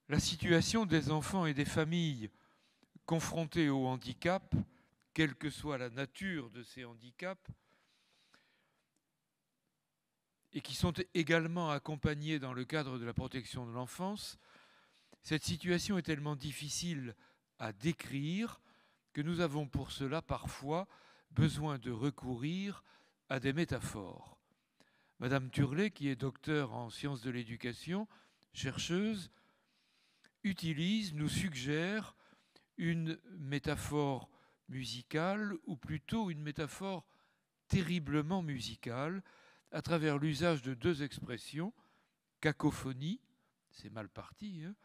La situation des enfants et des familles confrontés au handicap, quelle que soit la nature de ces handicaps, et qui sont également accompagnés dans le cadre de la protection de l'enfance, cette situation est tellement difficile à décrire que nous avons pour cela parfois besoin de recourir à des métaphores. Madame Turlet, qui est docteure en sciences de l'éducation, chercheuse, nous suggère une métaphore musicale, ou plutôt une métaphore terriblement musicale, à travers l'usage de deux expressions, cacophonie, c'est mal parti, hein,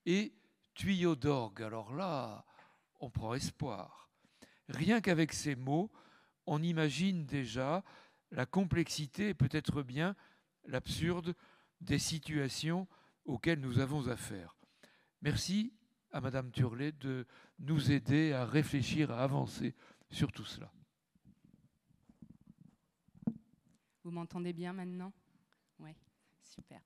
et tuyau d'orgue. Alors là, on prend espoir. Rien qu'avec ces mots, on imagine déjà la complexité et peut-être bien l'absurde des situations auxquelles nous avons affaire. Merci à Madame Turlet de nous aider à réfléchir, à avancer sur tout cela. Vous m'entendez bien maintenant? Oui, super.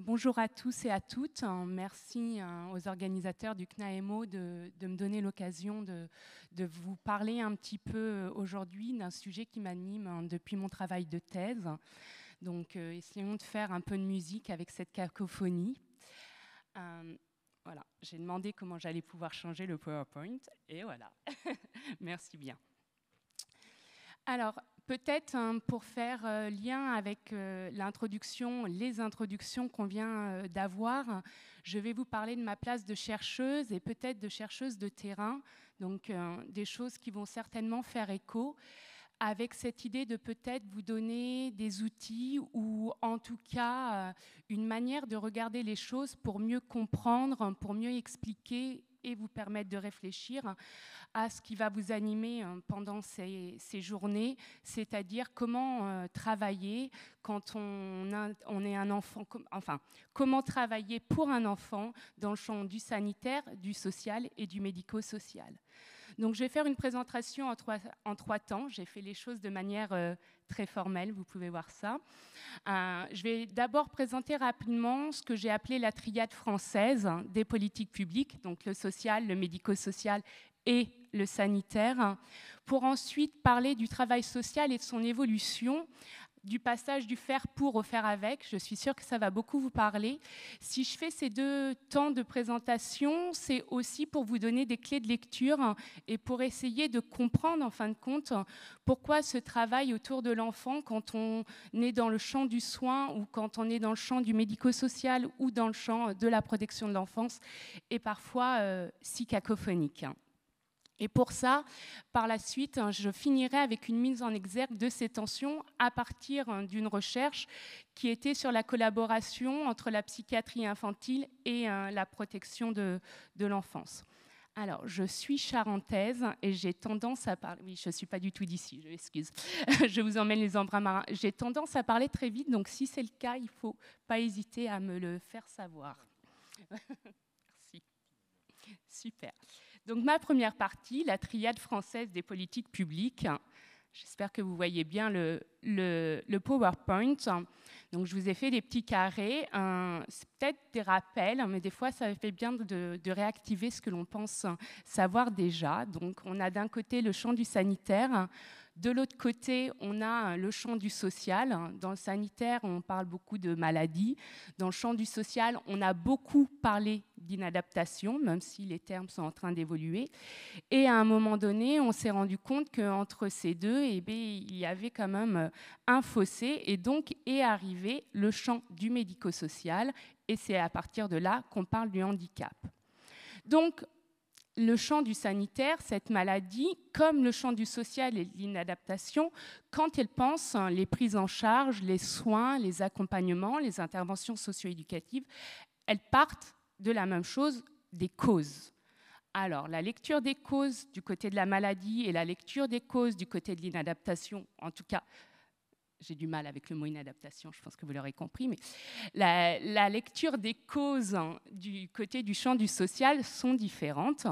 Bonjour à tous et à toutes. Merci aux organisateurs du CNAEMO de me donner l'occasion de vous parler un petit peu aujourd'hui d'un sujet qui m'anime depuis mon travail de thèse. Donc, essayons de faire un peu de musique avec cette cacophonie. Voilà, j'ai demandé comment j'allais pouvoir changer le PowerPoint et voilà. Merci bien. Alors, peut-être pour faire lien avec l'introduction, les introductions qu'on vient d'avoir, je vais vous parler de ma place de chercheuse et peut-être de chercheuse de terrain, donc des choses qui vont certainement faire écho, avec cette idée de peut-être vous donner des outils ou en tout cas une manière de regarder les choses pour mieux comprendre, pour mieux expliquer et vous permettre de réfléchir à ce qui va vous animer pendant ces journées, c'est-à-dire comment travailler quand on est un enfant, enfin, comment travailler pour un enfant dans le champ du sanitaire, du social et du médico-social. Donc, je vais faire une présentation en trois temps. J'ai fait les choses de manière très formelle, vous pouvez voir ça. Je vais d'abord présenter rapidement ce que j'ai appelé la triade française des politiques publiques, donc le social, le médico-social et le sanitaire, pour ensuite parler du travail social et de son évolution, du passage du faire pour au faire avec. Je suis sûre que ça va beaucoup vous parler. Si je fais ces deux temps de présentation, c'est aussi pour vous donner des clés de lecture et pour essayer de comprendre, en fin de compte, pourquoi ce travail autour de l'enfant, quand on est dans le champ du soin ou quand on est dans le champ du médico-social ou dans le champ de la protection de l'enfance, est parfois si cacophonique. Et pour ça, par la suite, je finirai avec une mise en exergue de ces tensions à partir d'une recherche qui était sur la collaboration entre la psychiatrie infantile et la protection de l'enfance. Alors, je suis charentaise et j'ai tendance à parler... Oui, je ne suis pas du tout d'ici, je m'excuse. Je vous emmène les embruns marins. J'ai tendance à parler très vite, donc si c'est le cas, il ne faut pas hésiter à me le faire savoir. Merci. Super. Donc, ma première partie, la triade française des politiques publiques. J'espère que vous voyez bien le PowerPoint. Donc, je vous ai fait des petits carrés. C'est peut-être des rappels, mais des fois, ça fait bien de réactiver ce que l'on pense savoir déjà. Donc, on a d'un côté le champ du sanitaire. De l'autre côté, on a le champ du social. Dans le sanitaire, on parle beaucoup de maladies. Dans le champ du social, on a beaucoup parlé d'inadaptation, même si les termes sont en train d'évoluer. Et à un moment donné, on s'est rendu compte qu'entre ces deux, il y avait quand même un fossé. Et donc est arrivé le champ du médico-social. Et c'est à partir de là qu'on parle du handicap. Donc, le champ du sanitaire, cette maladie, comme le champ du social et de l'inadaptation, quand elle pense les prises en charge, les soins, les accompagnements, les interventions socio-éducatives, elles partent de la même chose, des causes. Alors, la lecture des causes du côté de la maladie et la lecture des causes du côté de l'inadaptation, en tout cas, j'ai du mal avec le mot inadaptation, je pense que vous l'aurez compris, mais la lecture des causes du côté du champ du social sont différentes.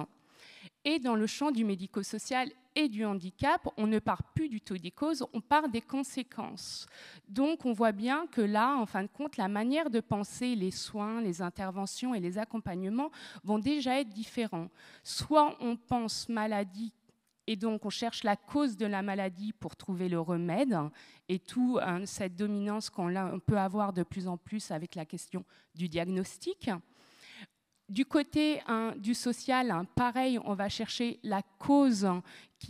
Et dans le champ du médico-social et du handicap, on ne part plus du tout des causes, on part des conséquences. Donc on voit bien que là, en fin de compte, la manière de penser les soins, les interventions et les accompagnements vont déjà être différents. Soit on pense maladie et donc on cherche la cause de la maladie pour trouver le remède, et tout cette dominance qu'on peut avoir de plus en plus avec la question du diagnostic. Du côté du social, pareil, on va chercher la cause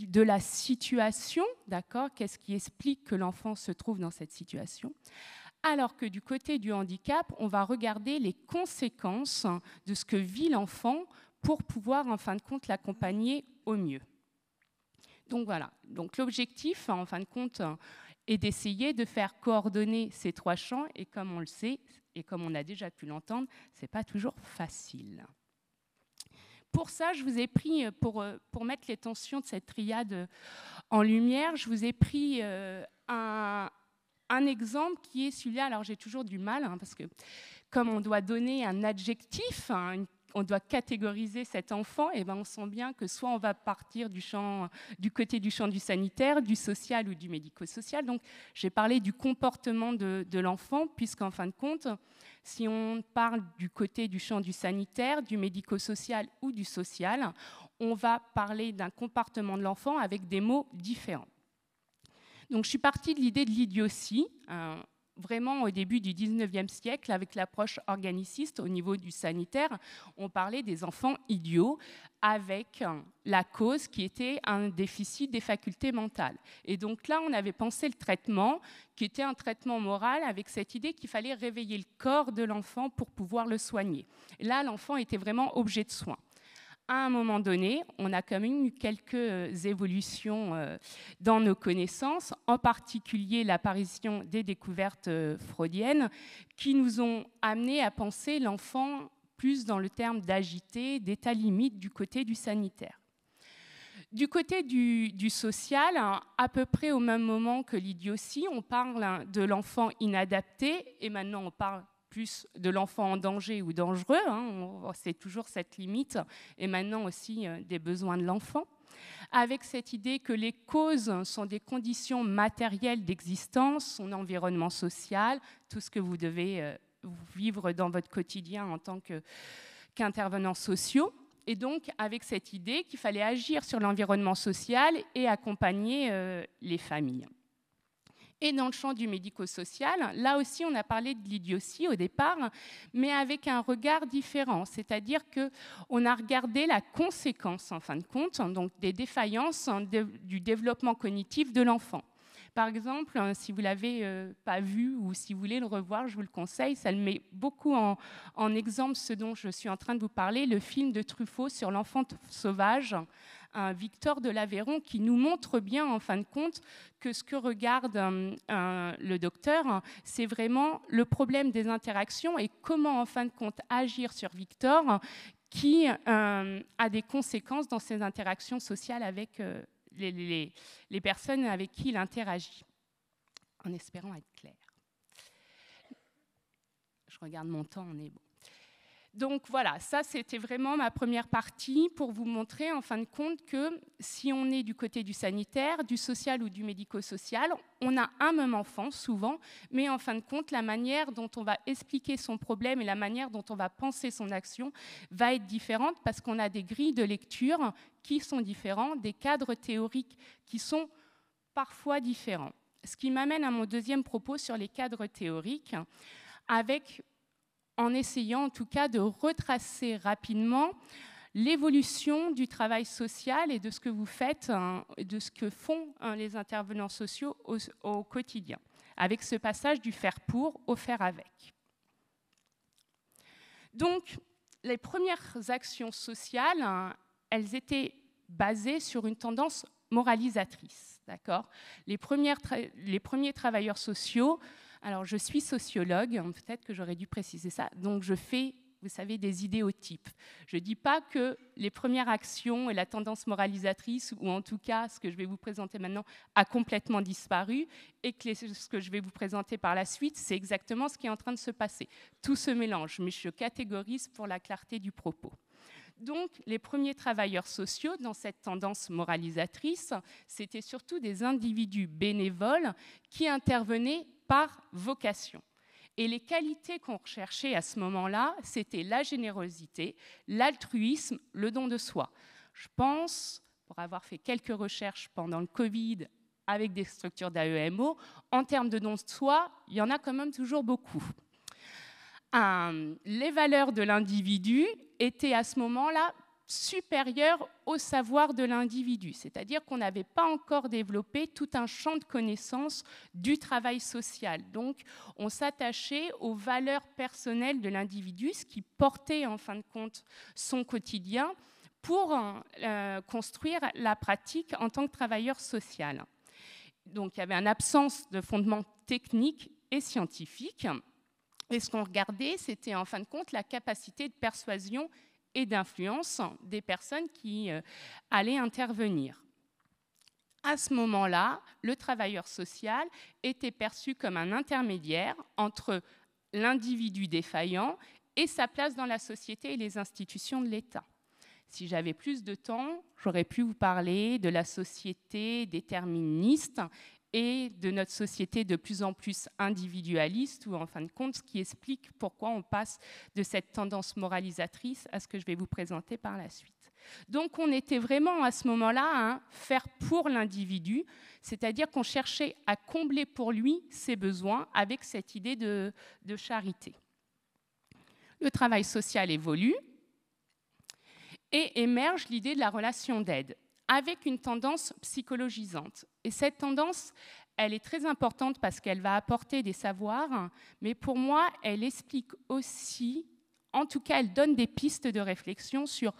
de la situation, d'accord ? Qu'est-ce qui explique que l'enfant se trouve dans cette situation ? Alors que du côté du handicap, on va regarder les conséquences de ce que vit l'enfant pour pouvoir, en fin de compte, l'accompagner au mieux. Donc voilà, donc l'objectif, en fin de compte, est d'essayer de faire coordonner ces trois champs, et comme on le sait, et comme on a déjà pu l'entendre, ce n'est pas toujours facile. Pour ça, je vous ai pris, pour mettre les tensions de cette triade en lumière, je vous ai pris un exemple qui est celui-là. Alors j'ai toujours du mal, parce que comme on doit donner un adjectif, on doit catégoriser cet enfant, et ben on sent bien que soit on va partir du côté du champ du sanitaire, du social ou du médico-social. Donc j'ai parlé du comportement de l'enfant, puisqu'en fin de compte, si on parle du côté du champ du sanitaire, du médico-social ou du social, on va parler d'un comportement de l'enfant avec des mots différents. Donc je suis partie de l'idée de l'idiotie, vraiment au début du 19e siècle, avec l'approche organiciste au niveau du sanitaire, on parlait des enfants idiots avec la cause qui était un déficit des facultés mentales. Et donc là, on avait pensé le traitement, qui était un traitement moral, avec cette idée qu'il fallait réveiller le corps de l'enfant pour pouvoir le soigner. Et là, l'enfant était vraiment objet de soin. À un moment donné, on a quand même eu quelques évolutions dans nos connaissances, en particulier l'apparition des découvertes freudiennes, qui nous ont amené à penser l'enfant plus dans le terme d'agité, d'état limite du côté du sanitaire. Du côté du social, à peu près au même moment que l'idiotie, on parle de l'enfant inadapté, et maintenant on parle plus de l'enfant en danger ou dangereux, c'est toujours cette limite, et maintenant aussi des besoins de l'enfant, avec cette idée que les causes sont des conditions matérielles d'existence, son environnement social, tout ce que vous devez vivre dans votre quotidien en tant qu'intervenants sociaux, et donc avec cette idée qu'il fallait agir sur l'environnement social et accompagner les familles. Et dans le champ du médico-social, là aussi, on a parlé de l'idiotie au départ, mais avec un regard différent. C'est-à-dire qu'on a regardé la conséquence, en fin de compte, donc des défaillances du développement cognitif de l'enfant. Par exemple, si vous ne l'avez pas vu ou si vous voulez le revoir, je vous le conseille, ça le met beaucoup en exemple ce dont je suis en train de vous parler, le film de Truffaut sur l'enfant sauvage, Victor de l'Aveyron, qui nous montre bien, en fin de compte, que ce que regarde le docteur, c'est vraiment le problème des interactions et comment, en fin de compte, agir sur Victor, qui a des conséquences dans ses interactions sociales avec les personnes avec qui il interagit, en espérant être clair. Je regarde mon temps, on est bon. Donc voilà, ça c'était vraiment ma première partie pour vous montrer en fin de compte que si on est du côté du sanitaire, du social ou du médico-social, on a un même enfant souvent, mais en fin de compte la manière dont on va expliquer son problème et la manière dont on va penser son action va être différente parce qu'on a des grilles de lecture qui sont différentes, des cadres théoriques qui sont parfois différents. Ce qui m'amène à mon deuxième propos sur les cadres théoriques, en essayant en tout cas de retracer rapidement l'évolution du travail social et de ce que vous faites, de ce que font les intervenants sociaux au quotidien, avec ce passage du faire pour au faire avec. Donc, les premières actions sociales, elles étaient basées sur une tendance moralisatrice, d'accord ? Les premiers travailleurs sociaux. Alors, je suis sociologue, peut-être que j'aurais dû préciser ça, donc je fais, vous savez, des idéotypes. Je ne dis pas que les premières actions et la tendance moralisatrice, ou en tout cas ce que je vais vous présenter maintenant, a complètement disparu, et que ce que je vais vous présenter par la suite, c'est exactement ce qui est en train de se passer. Tout se mélange, mais je catégorise pour la clarté du propos. Donc, les premiers travailleurs sociaux dans cette tendance moralisatrice, c'était surtout des individus bénévoles qui intervenaient par vocation. Et les qualités qu'on recherchait à ce moment-là, c'était la générosité, l'altruisme, le don de soi. Je pense, pour avoir fait quelques recherches pendant le Covid avec des structures d'AEMO, en termes de don de soi, il y en a quand même toujours beaucoup. Les valeurs de l'individu étaient à ce moment-là supérieures au savoir de l'individu, c'est-à-dire qu'on n'avait pas encore développé tout un champ de connaissances du travail social. Donc, on s'attachait aux valeurs personnelles de l'individu, ce qui portait en fin de compte son quotidien pour construire la pratique en tant que travailleur social. Donc, il y avait une absence de fondement technique et scientifique. Et ce qu'on regardait, c'était en fin de compte la capacité de persuasion et d'influence des personnes qui allaient intervenir. À ce moment-là, le travailleur social était perçu comme un intermédiaire entre l'individu défaillant et sa place dans la société et les institutions de l'État. Si j'avais plus de temps, j'aurais pu vous parler de la société déterministe et de notre société de plus en plus individualiste, ou en fin de compte, ce qui explique pourquoi on passe de cette tendance moralisatrice à ce que je vais vous présenter par la suite. Donc on était vraiment à ce moment-là à faire pour l'individu, c'est-à-dire qu'on cherchait à combler pour lui ses besoins avec cette idée de charité. Le travail social évolue et émerge l'idée de la relation d'aide, avec une tendance psychologisante. Et cette tendance, elle est très importante parce qu'elle va apporter des savoirs, mais pour moi, elle explique aussi, en tout cas, elle donne des pistes de réflexion sur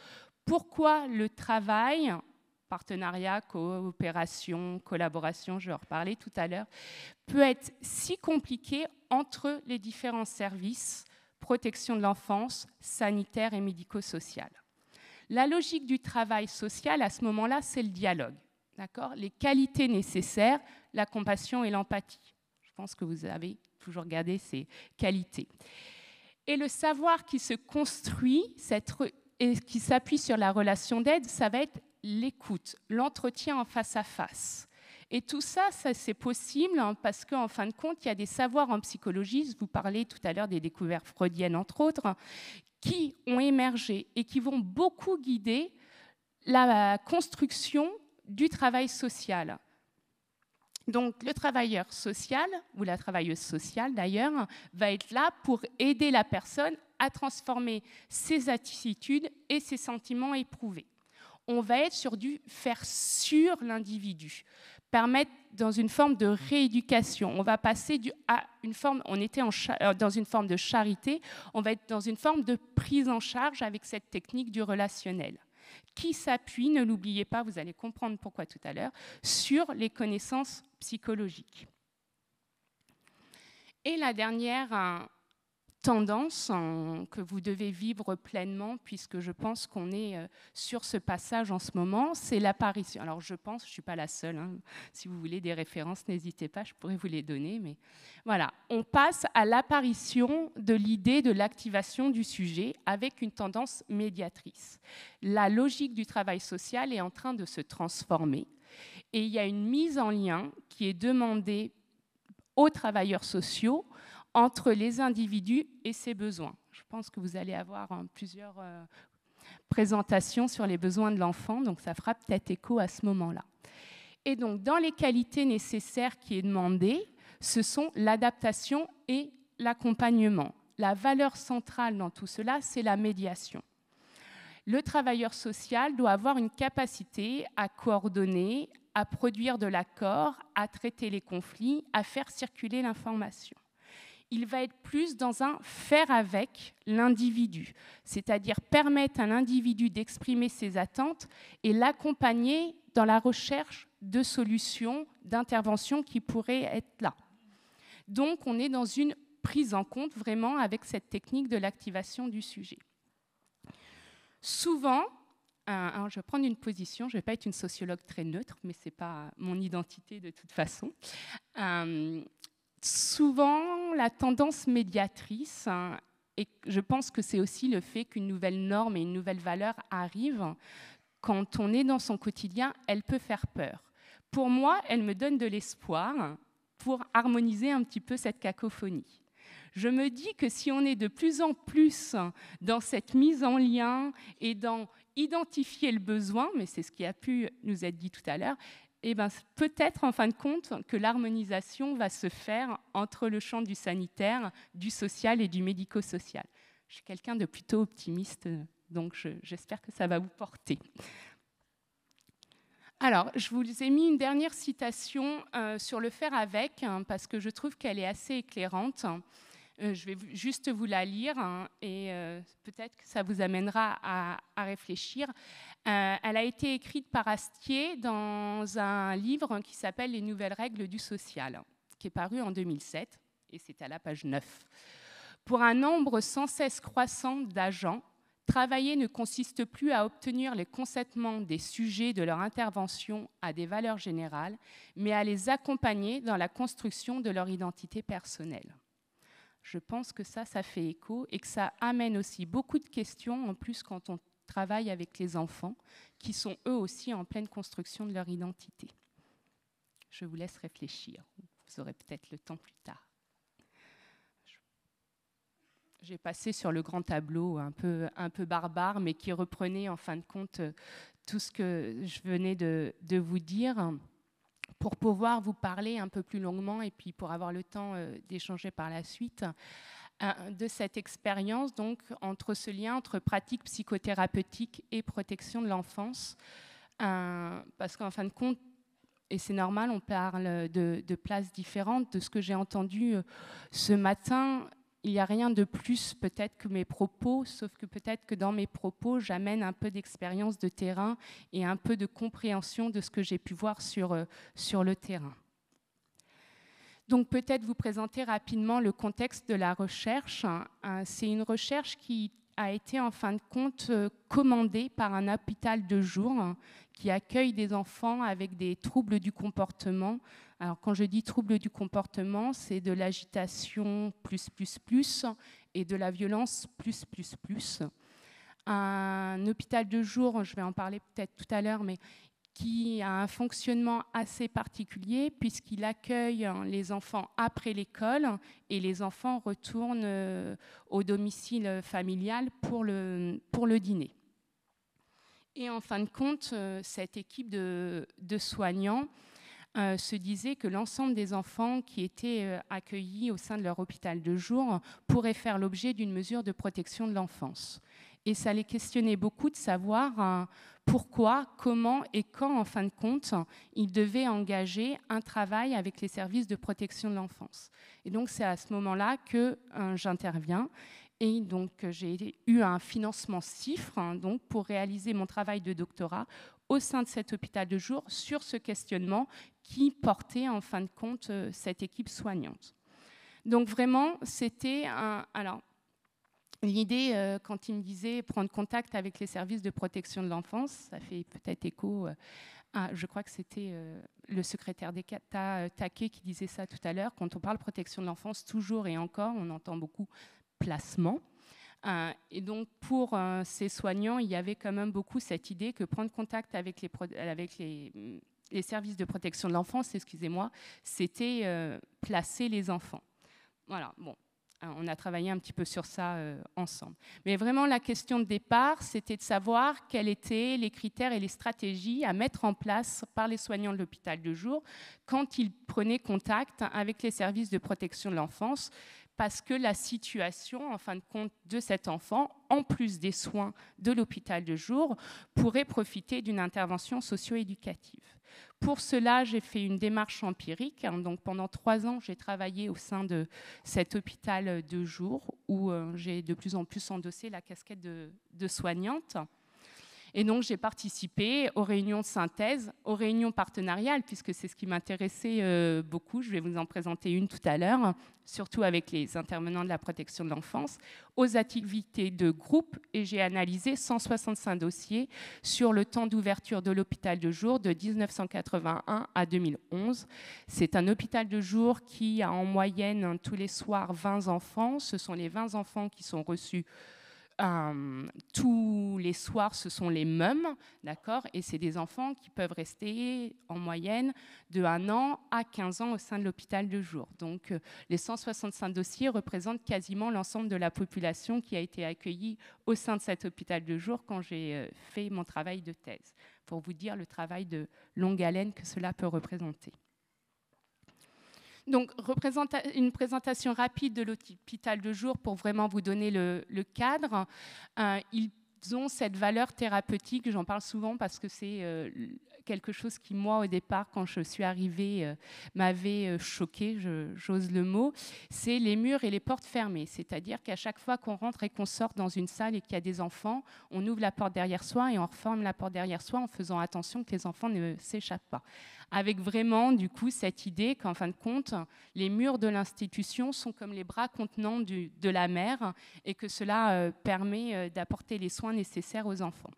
pourquoi le travail, partenariat, coopération, collaboration, je vais en reparler tout à l'heure, peut être si compliqué entre les différents services, protection de l'enfance, sanitaire et médico-social. La logique du travail social, à ce moment-là, c'est le dialogue. Les qualités nécessaires, la compassion et l'empathie. Je pense que vous avez toujours gardé ces qualités. Et le savoir qui se construit et qui s'appuie sur la relation d'aide, ça va être l'écoute, l'entretien en face à face. Et tout ça, c'est possible parce qu'en fin de compte, il y a des savoirs en psychologie, vous parlez tout à l'heure des découvertes freudiennes, entre autres, qui ont émergé et qui vont beaucoup guider la construction du travail social. Donc, le travailleur social, ou la travailleuse sociale d'ailleurs, va être là pour aider la personne à transformer ses attitudes et ses sentiments éprouvés. On va être sur du faire sur l'individu, permettre dans une forme de rééducation. On va passer à une forme, on était dans une forme de charité, on va être dans une forme de prise en charge avec cette technique du relationnel, qui s'appuie, ne l'oubliez pas, vous allez comprendre pourquoi tout à l'heure, sur les connaissances psychologiques. Et la dernière tendance que vous devez vivre pleinement, puisque je pense qu'on est sur ce passage en ce moment, c'est l'apparition. Alors je pense, je ne suis pas la seule, si vous voulez des références, n'hésitez pas, je pourrais vous les donner, mais voilà, on passe à l'apparition de l'idée de l'activation du sujet avec une tendance médiatrice. La logique du travail social est en train de se transformer et il y a une mise en lien qui est demandée aux travailleurs sociaux entre les individus et ses besoins. Je pense que vous allez avoir plusieurs présentations sur les besoins de l'enfant, donc ça fera peut-être écho à ce moment-là. Et donc, dans les qualités nécessaires qui est demandée, ce sont l'adaptation et l'accompagnement. La valeur centrale dans tout cela, c'est la médiation. Le travailleur social doit avoir une capacité à coordonner, à produire de l'accord, à traiter les conflits, à faire circuler l'information. Il va être plus dans un faire avec l'individu, c'est-à-dire permettre à l'individu d'exprimer ses attentes et l'accompagner dans la recherche de solutions, d'interventions qui pourraient être là. Donc, on est dans une prise en compte vraiment avec cette technique de l'activation du sujet. Souvent, alors je vais prendre une position, je ne vais pas être une sociologue très neutre, mais ce n'est pas mon identité de toute façon. Souvent, la tendance médiatrice Et je pense que c'est aussi le fait qu'une nouvelle norme et une nouvelle valeur arrivent. Quand on est dans son quotidien, elle peut faire peur. Pour moi, elle me donne de l'espoir pour harmoniser un petit peu cette cacophonie. Je me dis que si on est de plus en plus dans cette mise en lien et dans identifier le besoin, mais c'est ce qui a pu nous être dit tout à l'heure, eh ben, peut-être en fin de compte que l'harmonisation va se faire entre le champ du sanitaire, du social et du médico-social. Je suis quelqu'un de plutôt optimiste, donc j'espère que ça va vous porter. Alors, je vous ai mis une dernière citation sur le faire avec, parce que je trouve qu'elle est assez éclairante. Je vais juste vous la lire et peut-être que ça vous amènera à réfléchir. Elle a été écrite par Astier dans un livre qui s'appelle « Les nouvelles règles du social », qui est paru en 2007, et c'est à la page 9. « Pour un nombre sans cesse croissant d'agents, travailler ne consiste plus à obtenir les consentements des sujets de leur intervention à des valeurs générales, mais à les accompagner dans la construction de leur identité personnelle. » Je pense que ça fait écho et que ça amène aussi beaucoup de questions, en plus quand on travaille avec les enfants, qui sont eux aussi en pleine construction de leur identité. Je vous laisse réfléchir, vous aurez peut-être le temps plus tard. J'ai passé sur le grand tableau un peu barbare, mais qui reprenait en fin de compte tout ce que je venais de vous dire, pour pouvoir vous parler un peu plus longuement et puis pour avoir le temps d'échanger par la suite de cette expérience, donc entre ce lien entre pratique psychothérapeutique et protection de l'enfance, parce qu'en fin de compte, et c'est normal, on parle de places différentes. De ce que j'ai entendu ce matin, il n'y a rien de plus peut-être que mes propos, sauf que peut-être que dans mes propos, j'amène un peu d'expérience de terrain et un peu de compréhension de ce que j'ai pu voir sur le terrain. Donc peut-être vous présenter rapidement le contexte de la recherche. C'est une recherche qui a été en fin de compte commandée par un hôpital de jour qui accueille des enfants avec des troubles du comportement. Alors quand je dis troubles du comportement, c'est de l'agitation +++ et de la violence +++. Un hôpital de jour, je vais en parler peut-être tout à l'heure, mais qui a un fonctionnement assez particulier puisqu'il accueille les enfants après l'école et les enfants retournent au domicile familial pour le dîner. Et en fin de compte, cette équipe de soignants se disait que l'ensemble des enfants qui étaient accueillis au sein de leur hôpital de jour pourraient faire l'objet d'une mesure de protection de l'enfance. Et ça les questionnait beaucoup de savoir pourquoi, comment et quand, en fin de compte, ils devaient engager un travail avec les services de protection de l'enfance. Et donc, c'est à ce moment-là que j'interviens. Et donc, j'ai eu un financement CIFRE donc, pour réaliser mon travail de doctorat au sein de cet hôpital de jour sur ce questionnement qui portait, en fin de compte, cette équipe soignante. Donc, vraiment, c'était un... Alors, l'idée, quand il me disait prendre contact avec les services de protection de l'enfance, ça fait peut-être écho à, je crois que c'était le secrétaire d'État Taquet qui disait ça tout à l'heure. Quand on parle protection de l'enfance, toujours et encore, on entend beaucoup placement. Et donc, pour ces soignants, il y avait quand même beaucoup cette idée que prendre contact avec les services de protection de l'enfance, excusez-moi, c'était placer les enfants. Voilà, bon. On a travaillé un petit peu sur ça ensemble. Mais vraiment, la question de départ, c'était de savoir quels étaient les critères et les stratégies à mettre en place par les soignants de l'hôpital de jour quand ils prenaient contact avec les services de protection de l'enfance, parce que la situation, en fin de compte, de cet enfant, en plus des soins de l'hôpital de jour, pourrait profiter d'une intervention socio-éducative. Pour cela, j'ai fait une démarche empirique. Donc, pendant 3 ans, j'ai travaillé au sein de cet hôpital de jour où j'ai de plus en plus endossé la casquette de soignante. Et donc, j'ai participé aux réunions de synthèse, aux réunions partenariales, puisque c'est ce qui m'intéressait beaucoup. Je vais vous en présenter une tout à l'heure, surtout avec les intervenants de la protection de l'enfance, aux activités de groupe. Et j'ai analysé 165 dossiers sur le temps d'ouverture de l'hôpital de jour de 1981 à 2011. C'est un hôpital de jour qui a en moyenne tous les soirs 20 enfants. Ce sont les 20 enfants qui sont reçus tous les soirs, ce sont les mêmes, d'accord, et c'est des enfants qui peuvent rester en moyenne de 1 an à 15 ans au sein de l'hôpital de jour. Donc, les 165 dossiers représentent quasiment l'ensemble de la population qui a été accueillie au sein de cet hôpital de jour quand j'ai fait mon travail de thèse, pour vous dire le travail de longue haleine que cela peut représenter. Donc, une présentation rapide de l'hôpital de jour pour vraiment vous donner le cadre. Ils ont cette valeur thérapeutique, j'en parle souvent parce que c'est quelque chose qui, moi, au départ, quand je suis arrivée, m'avait choquée, j'ose le mot, c'est les murs et les portes fermées. C'est-à-dire qu'à chaque fois qu'on rentre et qu'on sort dans une salle et qu'il y a des enfants, on ouvre la porte derrière soi et on referme la porte derrière soi en faisant attention que les enfants ne s'échappent pas. Avec vraiment, du coup, cette idée qu'en fin de compte, les murs de l'institution sont comme les bras contenants de la mère et que cela permet d'apporter les soins nécessaires aux enfants.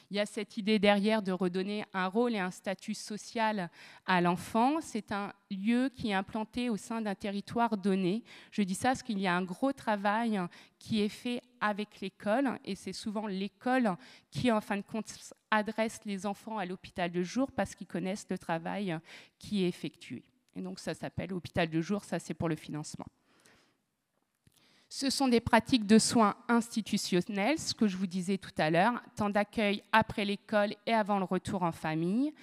Il y a cette idée derrière de redonner un rôle et un statut social à l'enfant. C'est un lieu qui est implanté au sein d'un territoire donné. Je dis ça parce qu'il y a un gros travail qui est fait avec l'école, et c'est souvent l'école qui, en fin de compte, adresse les enfants à l'hôpital de jour parce qu'ils connaissent le travail qui est effectué. Et donc ça s'appelle hôpital de jour, ça c'est pour le financement. Ce sont des pratiques de soins institutionnels, ce que je vous disais tout à l'heure, temps d'accueil après l'école et avant le retour en famille.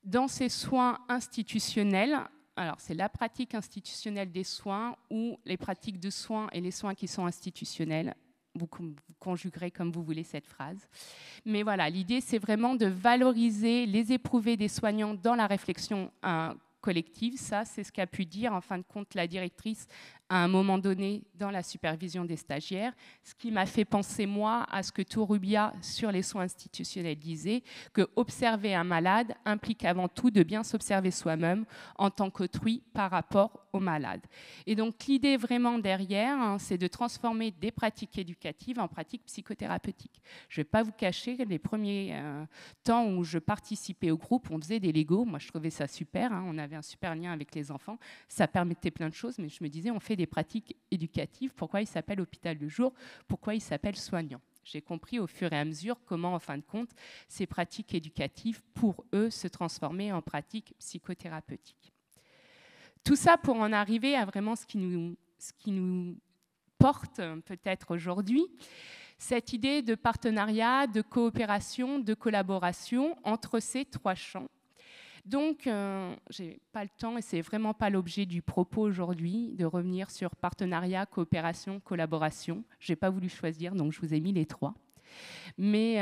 Dans ces soins institutionnels, alors c'est la pratique institutionnelle des soins ou les pratiques de soins et les soins qui sont institutionnels. Vous conjuguerez comme vous voulez cette phrase. Mais voilà, l'idée c'est vraiment de valoriser les éprouvés des soignants dans la réflexion collective. Ça, c'est ce qu'a pu dire en fin de compte la directrice à un moment donné dans la supervision des stagiaires, ce qui m'a fait penser, moi, à ce que Torrubia, sur les soins institutionnels, disait, que observer un malade implique avant tout de bien s'observer soi-même en tant qu'autrui par rapport au malade. Et donc, l'idée vraiment derrière, c'est de transformer des pratiques éducatives en pratiques psychothérapeutiques. Je ne vais pas vous cacher, les premiers temps où je participais au groupe, on faisait des Legos. Moi, je trouvais ça super. On avait un super lien avec les enfants. Ça permettait plein de choses, mais je me disais, on fait des pratiques éducatives. Pourquoi il s'appelle hôpital de jour? Pourquoi il s'appelle soignant? J'ai compris au fur et à mesure comment, en fin de compte, ces pratiques éducatives, pour eux, se transformaient en pratiques psychothérapeutiques. Tout ça pour en arriver à vraiment ce qui nous porte peut-être aujourd'hui, cette idée de partenariat, de coopération, de collaboration entre ces trois champs. Donc, je n'ai pas le temps, et ce n'est vraiment pas l'objet du propos aujourd'hui, de revenir sur partenariat, coopération, collaboration. Je n'ai pas voulu choisir, donc je vous ai mis les trois. Mais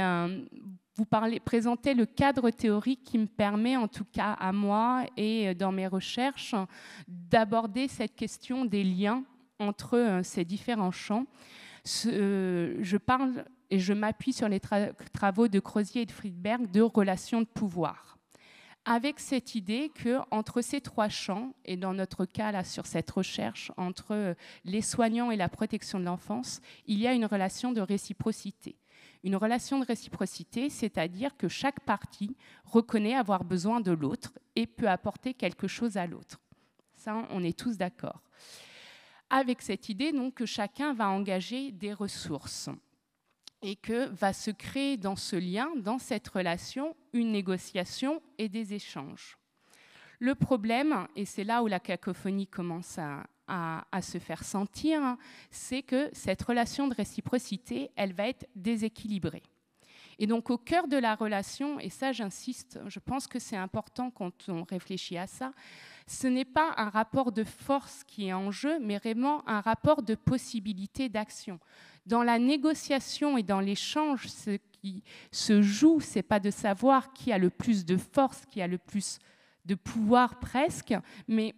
vous présentez le cadre théorique qui me permet, en tout cas à moi et dans mes recherches, d'aborder cette question des liens entre ces différents champs. Je parle et je m'appuie sur les travaux de Crozier et de Friedberg de relations de pouvoir, avec cette idée qu'entre ces trois champs, et dans notre cas là sur cette recherche, entre les soignants et la protection de l'enfance, il y a une relation de réciprocité. Une relation de réciprocité, c'est-à-dire que chaque partie reconnaît avoir besoin de l'autre et peut apporter quelque chose à l'autre. Ça, on est tous d'accord. Avec cette idée donc, que chacun va engager des ressources et que va se créer dans ce lien, dans cette relation, une négociation et des échanges. Le problème, et c'est là où la cacophonie commence à se faire sentir, c'est que cette relation de réciprocité, elle va être déséquilibrée. Et donc au cœur de la relation, et ça j'insiste, je pense que c'est important quand on réfléchit à ça, ce n'est pas un rapport de force qui est en jeu, mais vraiment un rapport de possibilité d'action. Dans la négociation et dans l'échange, ce qui se joue, ce n'est pas de savoir qui a le plus de force, qui a le plus de pouvoir presque, mais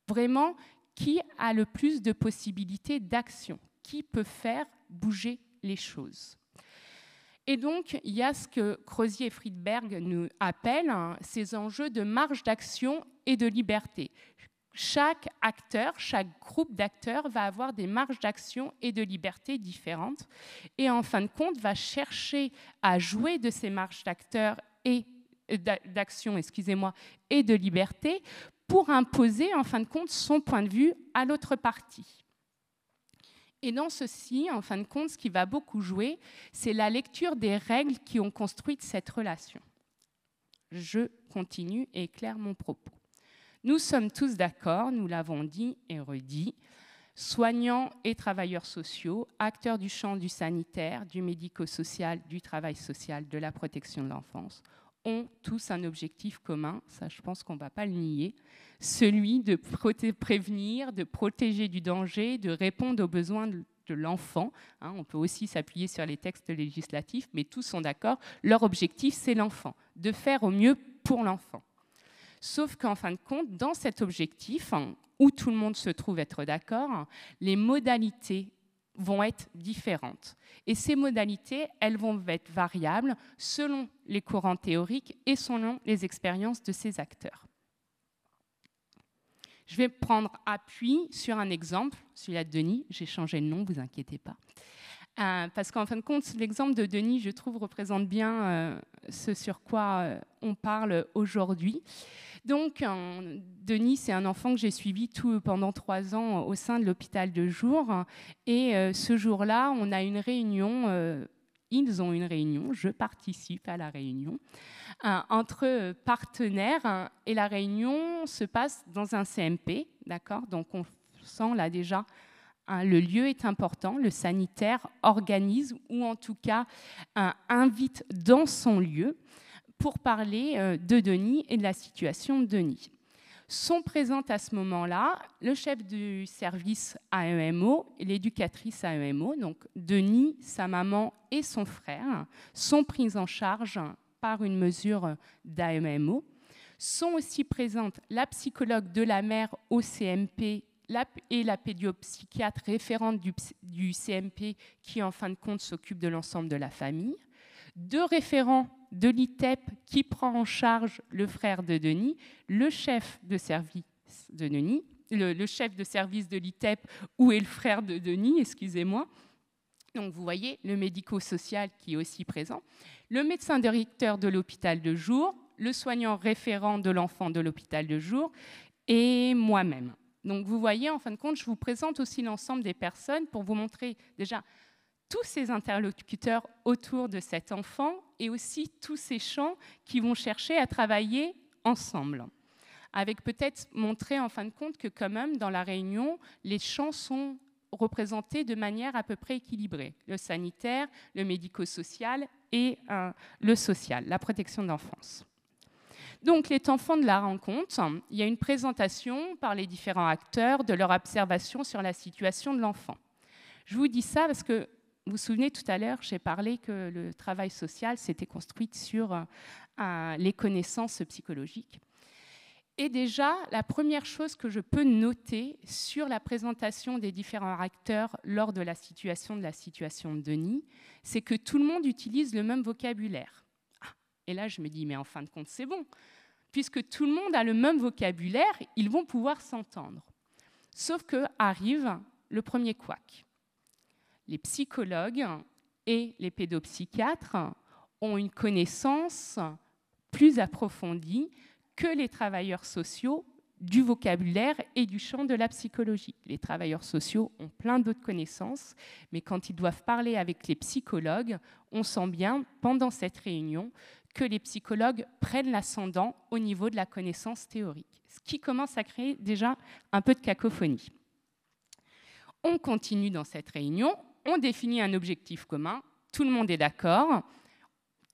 vraiment qui a le plus de possibilités d'action, qui peut faire bouger les choses. Et donc, il y a ce que Crozier et Friedberg nous appellent ces enjeux de marge d'action et de liberté. Chaque acteur, chaque groupe d'acteurs va avoir des marges d'action et de liberté différentes et en fin de compte va chercher à jouer de ces marges d'action et de liberté pour imposer en fin de compte son point de vue à l'autre partie. Et dans ceci, en fin de compte, ce qui va beaucoup jouer, c'est la lecture des règles qui ont construit cette relation. Je continue et éclaire mon propos. Nous sommes tous d'accord, nous l'avons dit et redit, soignants et travailleurs sociaux, acteurs du champ du sanitaire, du médico-social, du travail social, de la protection de l'enfance, ont tous un objectif commun, ça je pense qu'on ne va pas le nier, celui de prévenir, de protéger du danger, de répondre aux besoins de l'enfant. On peut aussi s'appuyer sur les textes législatifs, mais tous sont d'accord, leur objectif c'est l'enfant, de faire au mieux pour l'enfant. Sauf qu'en fin de compte, dans cet objectif, où tout le monde se trouve être d'accord, les modalités vont être différentes. Et ces modalités, elles vont être variables selon les courants théoriques et selon les expériences de ces acteurs. Je vais prendre appui sur un exemple, celui-là de Denis. J'ai changé le nom, vous inquiétez pas. Parce qu'en fin de compte, l'exemple de Denis, je trouve, représente bien ce sur quoi on parle aujourd'hui. Donc, Denis, c'est un enfant que j'ai suivi pendant 3 ans au sein de l'hôpital de jour. Et ce jour-là, on a une réunion, ils ont une réunion, je participe à la réunion, entre partenaires. Et la réunion se passe dans un CMP, d'accord ? Donc, on sent là déjà... le lieu est important, le sanitaire organise ou en tout cas invite dans son lieu pour parler de Denis et de la situation de Denis. Sont présentes à ce moment-là le chef du service AEMO et l'éducatrice AEMO, donc Denis, sa maman et son frère, sont pris en charge par une mesure d'AEMO. Sont aussi présentes la psychologue de la mère au CMP et la pédiopsychiatre référente du CMP qui, en fin de compte, s'occupe de l'ensemble de la famille. 2 référents de l'ITEP qui prend en charge le frère de Denis, le chef de service de Denis, le chef de service de l'ITEP, où est le frère de Denis, excusez-moi. Donc, vous voyez, le médico-social qui est aussi présent, le médecin directeur de l'hôpital de jour, le soignant référent de l'enfant de l'hôpital de jour et moi-même. Donc, vous voyez, en fin de compte, je vous présente aussi l'ensemble des personnes pour vous montrer déjà tous ces interlocuteurs autour de cet enfant et aussi tous ces champs qui vont chercher à travailler ensemble. Avec peut-être montrer, en fin de compte, que quand même, dans la réunion, les champs sont représentés de manière à peu près équilibrée. Le sanitaire, le médico-social et le social, la protection de l'enfance. Donc, les temps forts de la rencontre, il y a une présentation par les différents acteurs de leur observation sur la situation de l'enfant. Je vous dis ça parce que, vous vous souvenez, tout à l'heure, j'ai parlé que le travail social s'était construit sur les connaissances psychologiques. Et déjà, la première chose que je peux noter sur la présentation des différents acteurs lors de la situation de Denis, c'est que tout le monde utilise le même vocabulaire. Et là, je me dis, mais en fin de compte, c'est bon. Puisque tout le monde a le même vocabulaire, ils vont pouvoir s'entendre. Sauf qu'arrive le premier couac. Les psychologues et les pédopsychiatres ont une connaissance plus approfondie que les travailleurs sociaux du vocabulaire et du champ de la psychologie. Les travailleurs sociaux ont plein d'autres connaissances, mais quand ils doivent parler avec les psychologues, on sent bien, pendant cette réunion, que les psychologues prennent l'ascendant au niveau de la connaissance théorique, ce qui commence à créer déjà un peu de cacophonie. On continue dans cette réunion, on définit un objectif commun, tout le monde est d'accord,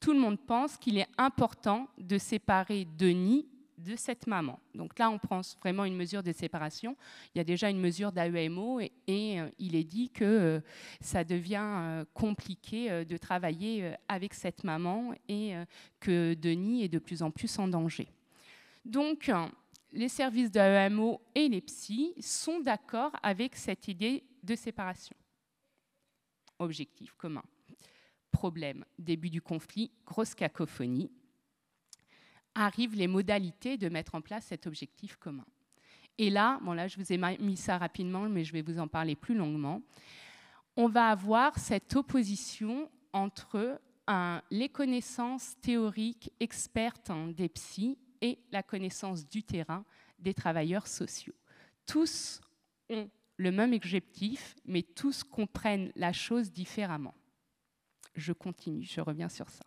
tout le monde pense qu'il est important de séparer Denis de cette maman. Donc là, on prend vraiment une mesure de séparation. Il y a déjà une mesure d'AEMO et il est dit que ça devient compliqué de travailler avec cette maman et que Denis est de plus en plus en danger. Donc, les services d'AEMO et les psys sont d'accord avec cette idée de séparation. Objectif commun. problème, début du conflit, grosse cacophonie. Arrivent les modalités de mettre en place cet objectif commun. Et là, bon là je vous ai mis ça rapidement, mais je vais vous en parler plus longuement. On va avoir cette opposition entre les connaissances théoriques expertes des psys et la connaissance du terrain des travailleurs sociaux. Tous ont le même objectif, mais tous comprennent la chose différemment. Je continue, je reviens sur ça.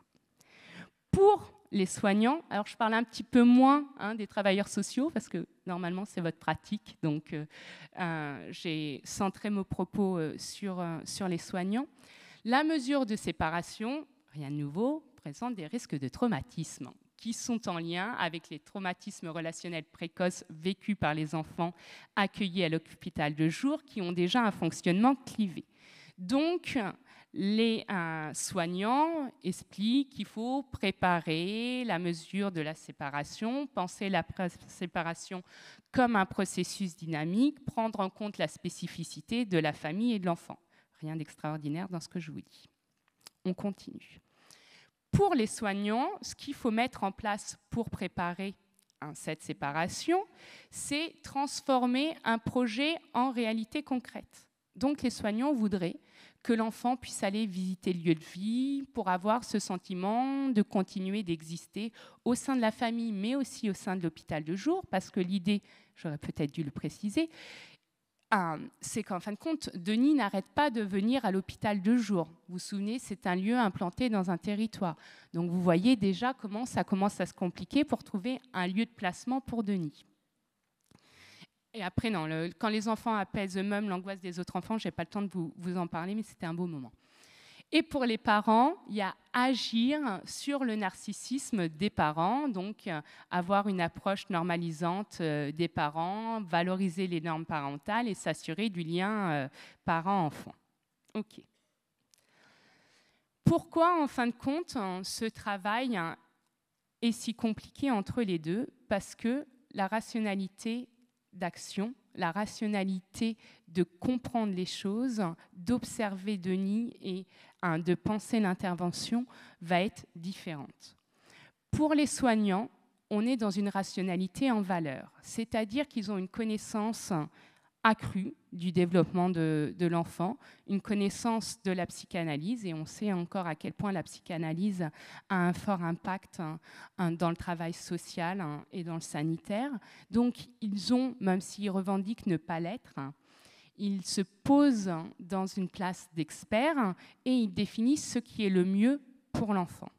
Pour les soignants, alors je parle un petit peu moins des travailleurs sociaux, parce que normalement c'est votre pratique, donc j'ai centré mes propos sur les soignants. La mesure de séparation, rien de nouveau, présente des risques de traumatisme qui sont en lien avec les traumatismes relationnels précoces vécus par les enfants accueillis à l'hôpital de jour, qui ont déjà un fonctionnement clivé. Donc, les soignants expliquent qu'il faut préparer la mesure de la séparation, penser la séparation comme un processus dynamique, prendre en compte la spécificité de la famille et de l'enfant. Rien d'extraordinaire dans ce que je vous dis. On continue. Pour les soignants, ce qu'il faut mettre en place pour préparer cette séparation, c'est transformer un projet en réalité concrète. Donc les soignants voudraient que l'enfant puisse aller visiter le lieu de vie pour avoir ce sentiment de continuer d'exister au sein de la famille, mais aussi au sein de l'hôpital de jour, parce que l'idée, j'aurais peut-être dû le préciser, c'est qu'en fin de compte, Denis n'arrête pas de venir à l'hôpital de jour. Vous vous souvenez, c'est un lieu implanté dans un territoire. Donc vous voyez déjà comment ça commence à se compliquer pour trouver un lieu de placement pour Denis. Et après, non, quand les enfants apaisent eux-mêmes l'angoisse des autres enfants, je n'ai pas le temps de vous en parler, mais c'était un beau moment. Et pour les parents, il y a agir sur le narcissisme des parents, donc avoir une approche normalisante des parents, valoriser les normes parentales et s'assurer du lien parent-enfant. OK. Pourquoi, en fin de compte, ce travail est si compliqué entre les deux? Parce que la rationalité d'action, la rationalité de comprendre les choses, d'observer Denis et de penser l'intervention va être différente. Pour les soignants, on est dans une rationalité en valeur, c'est-à-dire qu'ils ont une connaissance accrue du développement de l'enfant, une connaissance de la psychanalyse, et on sait encore à quel point la psychanalyse a un fort impact dans le travail social et dans le sanitaire. Donc ils ont, même s'ils revendiquent ne pas l'être, ils se posent dans une place d'expert et ils définissent ce qui est le mieux pour l'enfant.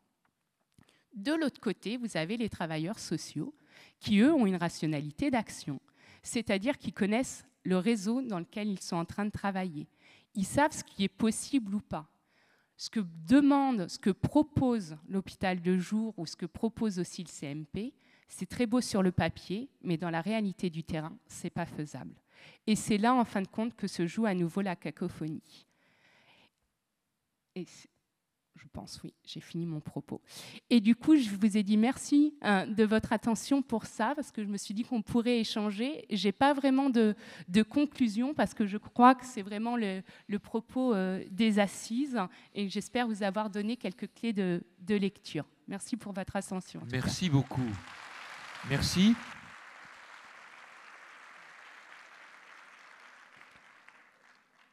De l'autre côté, vous avez les travailleurs sociaux qui, eux, ont une rationalité d'action, c'est-à-dire qu'ils connaissent le réseau dans lequel ils sont en train de travailler. Ils savent ce qui est possible ou pas. Ce que demande, ce que propose l'hôpital de jour ou ce que propose aussi le CMP, c'est très beau sur le papier, mais dans la réalité du terrain, ce n'est pas faisable. Et c'est là, en fin de compte, que se joue à nouveau la cacophonie. Et je pense, oui, j'ai fini mon propos. Et du coup, je vous ai dit merci de votre attention pour ça, parce que je me suis dit qu'on pourrait échanger. Je n'ai pas vraiment de conclusion, parce que je crois que c'est vraiment le propos des assises, et j'espère vous avoir donné quelques clés de lecture. Merci pour votre attention. Merci beaucoup. Merci.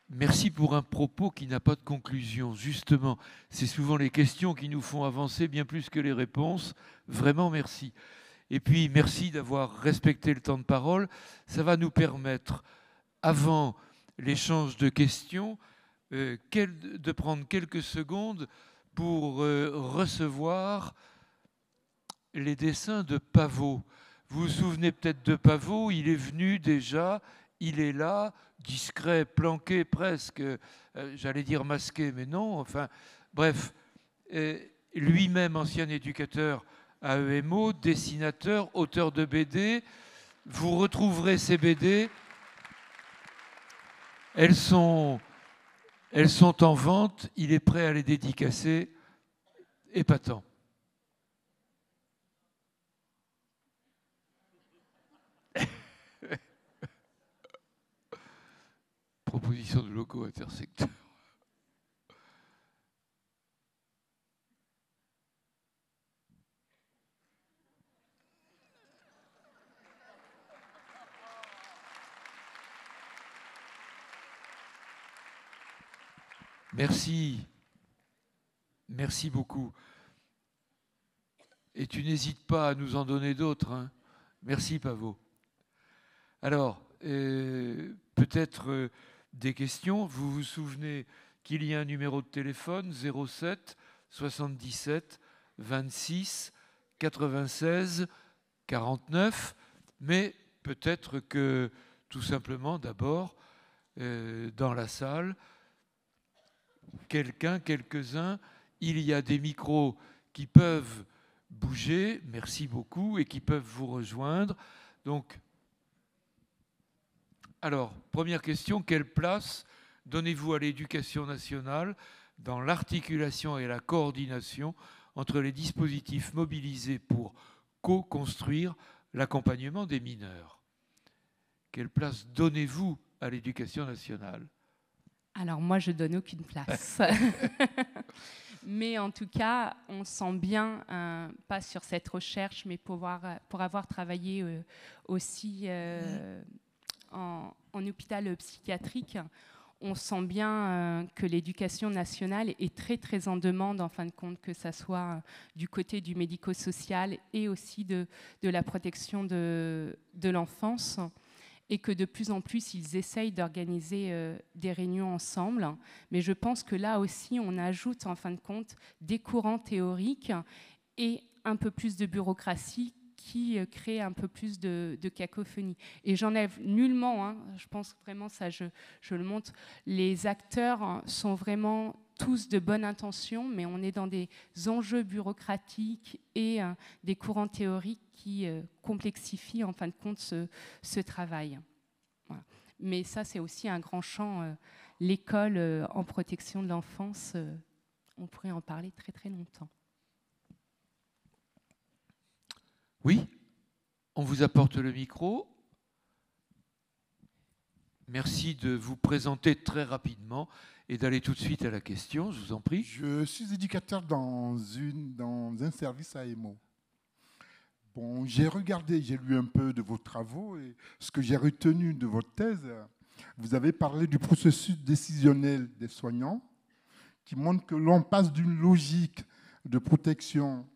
Merci pour un propos qui n'a pas de conclusion. Justement, c'est souvent les questions qui nous font avancer bien plus que les réponses. Vraiment, merci. Et puis, merci d'avoir respecté le temps de parole. Ça va nous permettre, avant l'échange de questions, de prendre quelques secondes pour recevoir les dessins de Pavot. Vous vous souvenez peut-être de Pavot, il est venu déjà, il est là, discret, planqué presque, j'allais dire masqué, mais non, enfin, bref, lui-même ancien éducateur à EMO, dessinateur, auteur de BD, vous retrouverez ces BD, elles sont en vente, il est prêt à les dédicacer, épatant. Proposition de logo intersecteur. Merci. Merci beaucoup. Et tu n'hésites pas à nous en donner d'autres, hein. Merci, Pavo. Alors, peut-être des questions. Vous vous souvenez qu'il y a un numéro de téléphone 07 77 26 96 49, mais peut-être que tout simplement d'abord dans la salle, quelques-uns, il y a des micros qui peuvent bouger, merci beaucoup, et qui peuvent vous rejoindre. Donc, alors, première question, quelle place donnez-vous à l'éducation nationale dans l'articulation et la coordination entre les dispositifs mobilisés pour co-construire l'accompagnement des mineurs? Quelle place donnez-vous à l'éducation nationale? Alors moi, je donne aucune place. Mais en tout cas, on sent bien, pas sur cette recherche, mais pour avoir travaillé aussi en hôpital psychiatrique, on sent bien que l'éducation nationale est très très en demande, en fin de compte, que ça soit du côté du médico-social et aussi de la protection de l'enfance, et que de plus en plus, ils essayent d'organiser des réunions ensemble. Mais je pense que là aussi, on ajoute, en fin de compte, des courants théoriques et un peu plus de bureaucratie qui crée un peu plus de cacophonie. Et j'enlève nullement, hein, je pense vraiment, ça je le montre, les acteurs sont vraiment tous de bonne intention, mais on est dans des enjeux bureaucratiques et des courants théoriques qui complexifient en fin de compte ce travail. Voilà. Mais ça, c'est aussi un grand champ. L'école en protection de l'enfance, on pourrait en parler très très longtemps. Oui, on vous apporte le micro. Merci de vous présenter très rapidement et d'aller tout de suite à la question, je vous en prie. Je suis éducateur dans un service AMO. Bon, j'ai regardé, j'ai lu un peu de vos travaux et ce que j'ai retenu de votre thèse, vous avez parlé du processus décisionnel des soignants qui montre que l'on passe d'une logique de protection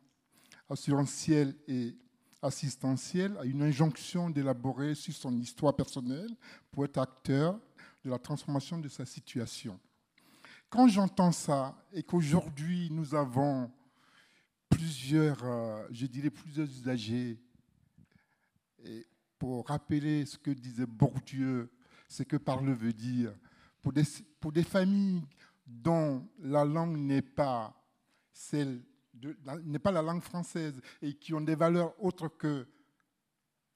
assurantielle et assistentielle à une injonction d'élaborer sur son histoire personnelle pour être acteur de la transformation de sa situation. Quand j'entends ça et qu'aujourd'hui nous avons plusieurs usagers, et pour rappeler ce que disait Bourdieu, ce que parler veut dire, pour des familles dont la langue n'est pas la langue française et qui ont des valeurs autres que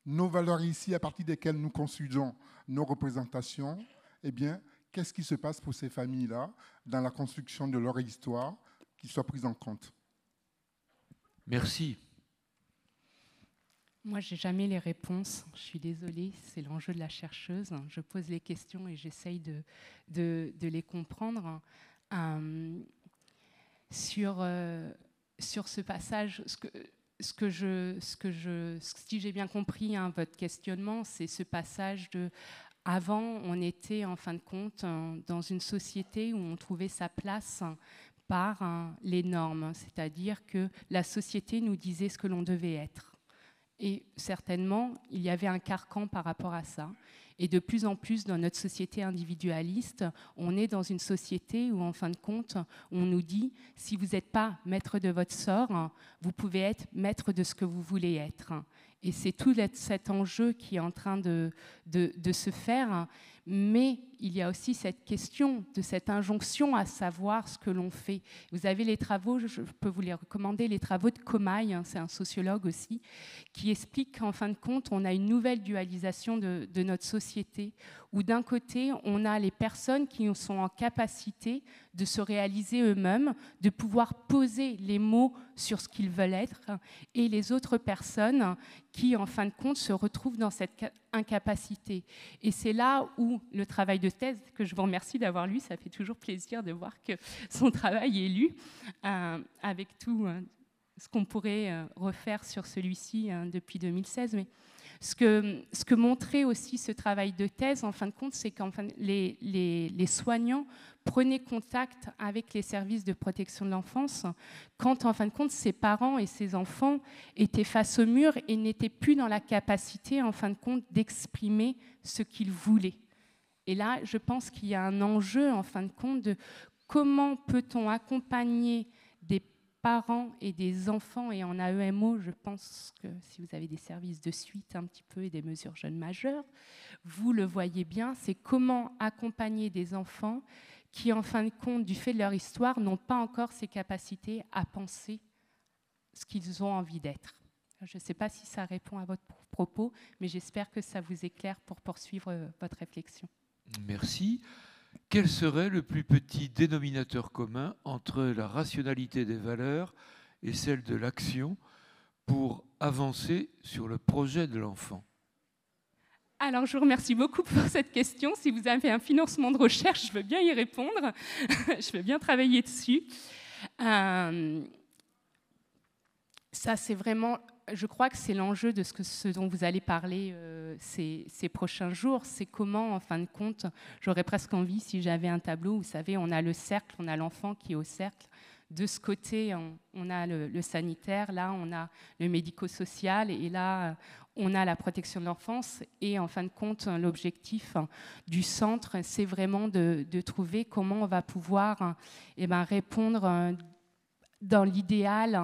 nos valeurs ici, à partir desquelles nous construisons nos représentations, eh bien, qu'est-ce qui se passe pour ces familles-là dans la construction de leur histoire qui soit prise en compte? Merci. Moi, je n'ai jamais les réponses. Je suis désolée, c'est l'enjeu de la chercheuse. Je pose les questions et j'essaye de les comprendre. Sur ce passage, si j'ai bien compris votre questionnement, c'est ce passage de avant, on était en fin de compte dans une société où on trouvait sa place par les normes, c'est-à-dire que la société nous disait ce que l'on devait être. Et certainement, il y avait un carcan par rapport à ça. Et de plus en plus, dans notre société individualiste, on est dans une société où, en fin de compte, on nous dit, si vous n'êtes pas maître de votre sort, vous pouvez être maître de ce que vous voulez être. Et c'est tout cet enjeu qui est en train de se faire. Mais il y a aussi cette question de cette injonction à savoir ce que l'on fait. Vous avez les travaux, je peux vous les recommander, les travaux de Comaille, c'est un sociologue aussi, qui explique qu'en fin de compte, on a une nouvelle dualisation de notre société, où d'un côté, on a les personnes qui sont en capacité de se réaliser eux-mêmes, de pouvoir poser les mots sur ce qu'ils veulent être, et les autres personnes qui, en fin de compte, se retrouvent dans cette incapacité. Et c'est là où le travail de thèse, que je vous remercie d'avoir lu, ça fait toujours plaisir de voir que son travail est lu, avec tout ce qu'on pourrait refaire sur celui-ci depuis 2016. Mais Ce que montrait aussi ce travail de thèse, en fin de compte, c'est qu'enfin, les soignants prenaient contact avec les services de protection de l'enfance quand, en fin de compte, ces parents et ces enfants étaient face au mur et n'étaient plus dans la capacité, en fin de compte, d'exprimer ce qu'ils voulaient. Et là, je pense qu'il y a un enjeu, en fin de compte, de comment peut-on accompagner des parents et des enfants, et en AEMO, je pense que si vous avez des services de suite un petit peu et des mesures jeunes majeurs, vous le voyez bien, c'est comment accompagner des enfants qui, en fin de compte, du fait de leur histoire, n'ont pas encore ces capacités à penser ce qu'ils ont envie d'être. Je ne sais pas si ça répond à votre propos, mais j'espère que ça vous éclaire pour poursuivre votre réflexion. Merci. Quel serait le plus petit dénominateur commun entre la rationalité des valeurs et celle de l'action pour avancer sur le projet de l'enfant? Alors, je vous remercie beaucoup pour cette question. Si vous avez un financement de recherche, je veux bien y répondre. Je veux bien travailler dessus. Ça, c'est vraiment... Je crois que c'est l'enjeu de ce dont vous allez parler ces prochains jours. C'est comment, en fin de compte, j'aurais presque envie, si j'avais un tableau, vous savez, on a le cercle, on a l'enfant qui est au cercle. De ce côté, on a le sanitaire, là, on a le médico-social, et là, on a la protection de l'enfance. Et en fin de compte, l'objectif du centre, c'est vraiment de trouver comment on va pouvoir répondre dans l'idéal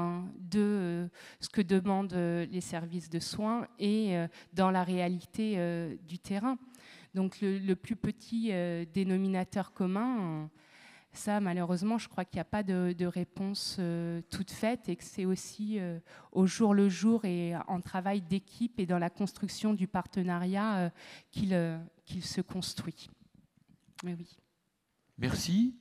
de ce que demandent les services de soins et dans la réalité du terrain. Donc le plus petit dénominateur commun, ça malheureusement je crois qu'il n'y a pas de réponse toute faite et que c'est aussi au jour le jour et en travail d'équipe et dans la construction du partenariat qu'il se construit. Mais oui. Merci.